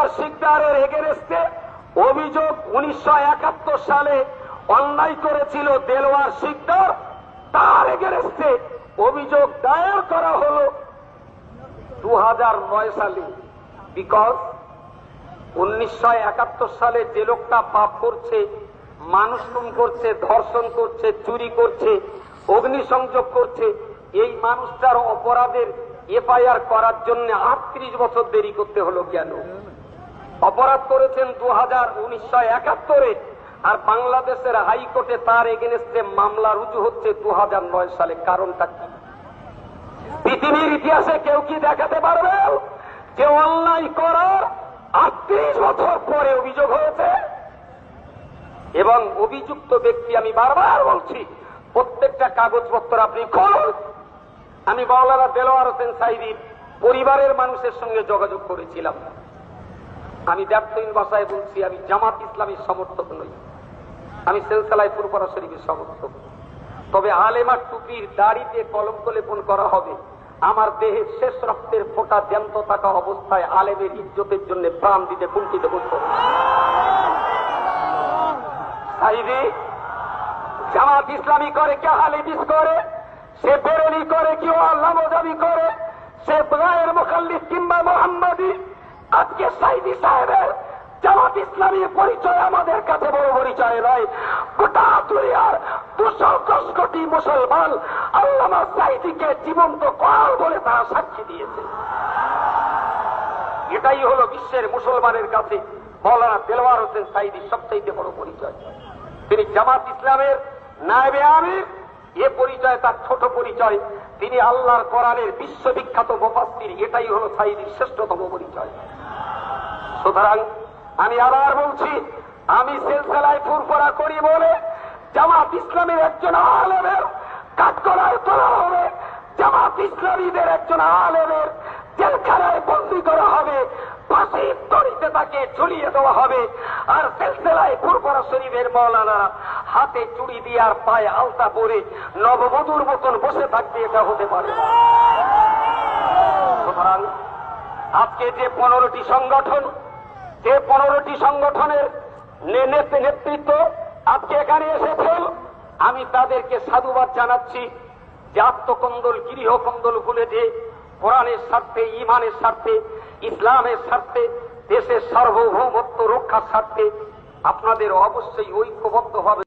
দেলোয়ার শিকদারের এগেনস্টে অভিযোগ 1971 সালে অন্যায় করেছিল দেলোয়ার শিকদার, তার এগেনস্টে অভিযোগ দায়ের করা হলো 2009 সালে। বিকজ 1971 সালে যে লোকটা পাপ করছে, মানুষ খুন করছে, ধর্ষণ করছে, চুরি করছে, অগ্নিসংযোগ করছে, এই মানুষটার অপরাধের এফআইআর করার জন্য 38 বছর দেরি করতে হলো কেন? অপরাধ করেছেন 1971-এ, আর বাংলাদেশের হাইকোর্টে তার এগেনস্টে মামলা রুজু হচ্ছে 2009 সালে। কারণটা কি? পৃথিবীর ইতিহাসে কেউ কি দেখাতে পারবে যে অন্যায় করার 38 বছর পরে অভিযোগ হয়েছে? এবং অভিযুক্ত ব্যক্তি, আমি বারবার বলছি, প্রত্যেকটা কাগজপত্র আপনি খুলুন। আমি মাওলানা দেলোয়ার হোসেন সাঈদীর পরিবারের মানুষের সঙ্গে যোগাযোগ করেছিলাম। আমি ব্যর্থহীন ভাষায় বলছি, আমি জামাত ইসলামীর সমর্থক নই, আমি সিলসিলায়ে ফুরফুরা শরীফের সমর্থক। তবে আলেমার টুপির দাড়িতে কলঙ্ক লেপন করা হবে, আমার দেহের শেষ রক্তের ফোঁটা জ্যান্ত থাকা অবস্থায় আলেমের ইজ্জতের জন্য প্রাণ দিতে কুণ্ঠিত করত। সাঈদী জামাত ইসলামী করে, কে হাদিস করে, সে বেরেলি করে, কেউ আল্লাহ মজাবি করে, সে গায়ের মুখাল্লিদ কিংবা মোহাম্মদী। আজকে সাঈদী সাহেবের জামাত ইসলামীর পরিচয় আমাদের কাছে বড় পরিচয় নয়। গোটা দুনিয়ার 210 কোটি মুসলমান আল্লামা সাঈদীকে জীবন্ত কোরআন বলে তারা সাক্ষী দিয়েছে। এটাই হলো বিশ্বের মুসলমানের কাছে মাওলানা দেলোয়ার হোসেন সাঈদীর সবচেয়ে বড় পরিচয়। তিনি জামাত ইসলামের নায়েবে আমির, এ পরিচয় তার ছোট পরিচয়। তিনি আল্লাহর কোরআনের বিশ্ববিখ্যাত মুফাসসির, এটাই হলো সাঈদীর শ্রেষ্ঠতম পরিচয়। সুতরাং আমি আবার বলছি, আমি সিলসিলায়ে ফুরফুরা করি বলে জামাত ইসলামের একজন আলেমের কাঠগড়ায় তোলা হবে, জামাত ইসলামীদের একজন আলেমের জেলখানায় বন্দী করা হবে, ফাঁসির দড়িতে তাকে ঝুলিয়ে দেওয়া হবে। আর সিলসিলায়ে ফুরফুরা শরীফের মাওলানা হাতে চুড়ি দিয়ে আর পায়ে আলতা পরে নববধূর মতন বসে থাকবে, এটা হতে পারে না। সুতরাং আজকে যে 15টি সংগঠন, যে 15টি সংগঠনের নেতৃত্ব আজকে এখানে এসেছেন, আমি তাদেরকে সাধুবাদ জানাচ্ছি যে আত্মকন্দল, গৃহকন্দল ভুলে যে কোরআনের স্বার্থে, ঈমানের স্বার্থে, ইসলামের স্বার্থে, দেশের সার্বভৌমত্ব রক্ষার স্বার্থে আপনাদের অবশ্যই ঐক্যবদ্ধ হবে।